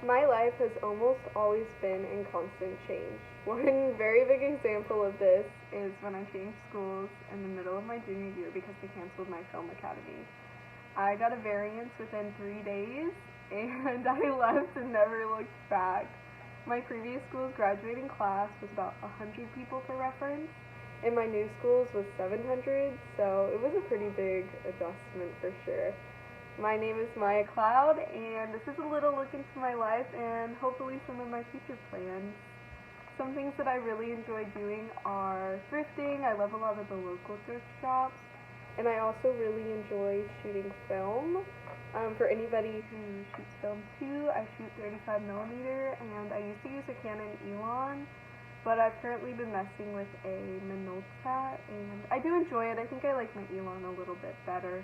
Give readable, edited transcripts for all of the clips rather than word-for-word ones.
My life has almost always been in constant change. One very big example of this is when I changed schools in the middle of my junior year because they canceled my film academy. I got a variance within 3 days, and I left and never looked back. My previous school's graduating class was about 100 people for reference, and my new school's was 700, so it was a pretty big adjustment for sure. My name is Maya Cloud, and this is a little look into my life and hopefully some of my future plans. Some things that I really enjoy doing are thrifting. I love a lot of the local thrift shops, and I also really enjoy shooting film. For anybody who shoots film too, I shoot 35 millimeter, and I used to use a Canon Elon, but I've currently been messing with a Minolta, and I do enjoy it. I think I like my Elon a little bit better.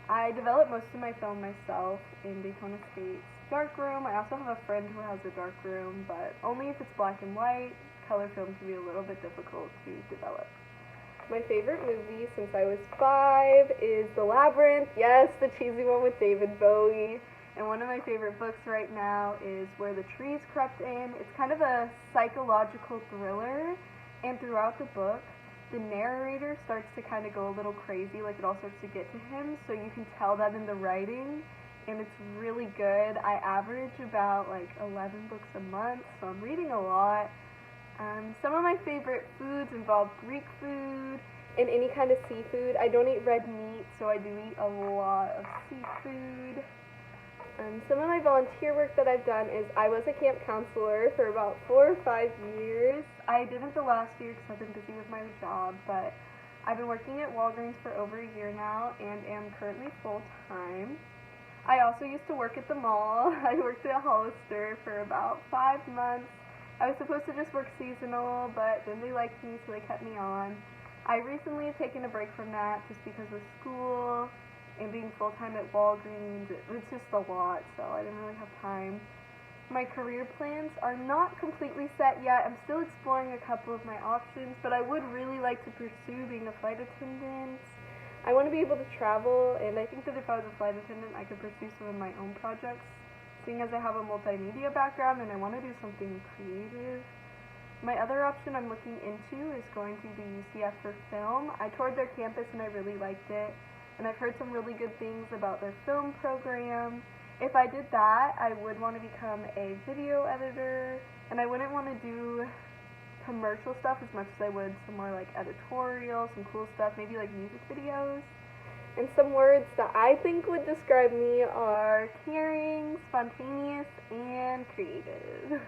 I develop most of my film myself in Daytona State's darkroom. I also have a friend who has a darkroom, but only if it's black and white. Color film can be a little bit difficult to develop. My favorite movie since I was 5 is The Labyrinth. Yes, the cheesy one with David Bowie. And one of my favorite books right now is Where the Trees Crept In. It's kind of a psychological thriller, and throughout the book, the narrator starts to kind of go a little crazy, like it all starts to get to him, so you can tell that in the writing, and it's really good. I average about like 11 books a month, so I'm reading a lot. Some of my favorite foods involve Greek food and any kind of seafood. I don't eat red meat, so I do eat a lot of seafood. Some of my volunteer work that I've done is I was a camp counselor for about 4 or 5 years. I didn't the last year because I've been busy with my job, but I've been working at Walgreens for over a year now and am currently full-time. I also used to work at the mall. I worked at Hollister for about 5 months. I was supposed to just work seasonal, but then they liked me, so they kept me on. I recently have taken a break from that just because of school and being full-time at Walgreens. It's just a lot, so I didn't really have time. My career plans are not completely set yet. I'm still exploring a couple of my options, but I would really like to pursue being a flight attendant. I want to be able to travel, and I think that if I was a flight attendant, I could pursue some of my own projects, seeing as I have a multimedia background and I want to do something creative. My other option I'm looking into is going to the UCF for film. I toured their campus and I really liked it, and I've heard some really good things about their film program. If I did that, I would want to become a video editor, and I wouldn't want to do commercial stuff as much as I would some more like editorial, some cool stuff, maybe like music videos. And some words that I think would describe me are caring, spontaneous, and creative.